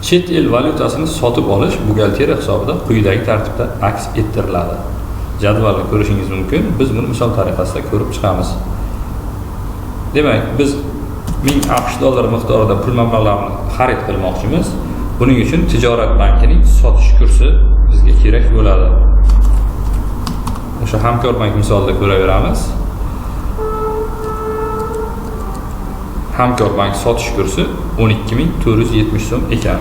Chet el valyutasini sotib olish buxgalteriya hisobida quyidagi tartibda aks ettiriladi. Jadvalni ko'rishingiz mumkin. Biz buni misol tariqasida ko'rib chiqamiz. Demak, biz 1000 AQSh dollari miqdorida pul mablag'larini xarid qilmoqchimiz. Buning uchun tijorat bankining sotish kursi bizga kerak bo'ladi. O'sha Hamkorbank misolida ko'raveramiz. Hamkorbank sotish kursi 12470 so'm ekan.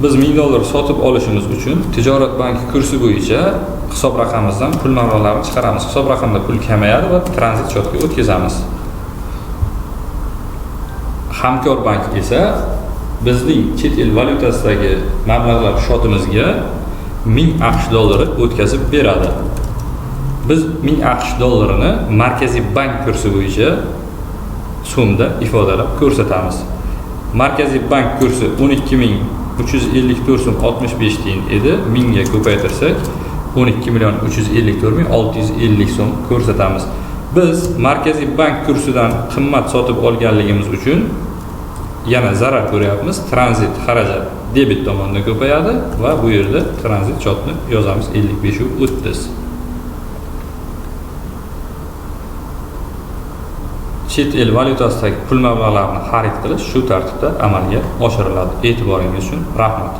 Biz 1000 dollar sotib olishimiz uchun tijorat banki kursi bo'yicha hisob raqamimizdan pul mablag'larini chiqaramiz. Hisob raqamida pul kamayadi va tranzit счётga o'tkazamiz. Hamkorbank esa bizning chet el valyutasidagi mablag'lar shotimizga 1000 AQSh dollari o'tkazib beradi. Biz 1000 AQSh dollarini Markaziy bank kursi bo'yicha so'mda ifodalab ko'rsatamiz. Markaziy bank kursi 12354 so'm 65 tiyin edi. 1000 ga ko'paytirsak 12.354.650 so'm ko'rsatamiz. Biz Markaziy bank kursidan qimmat sotib olganligimiz uchun yana zarar ko'ryapmiz. Tranzit xarajat debet tomonda ko'payadi va bu yerda tranzit счётni yozamiz 55.30. Chet el valyutasidagi pul mablag'larini xarid qilish shu tartibda amalga oshiriladi. E'tiboringiz uchun rahmat.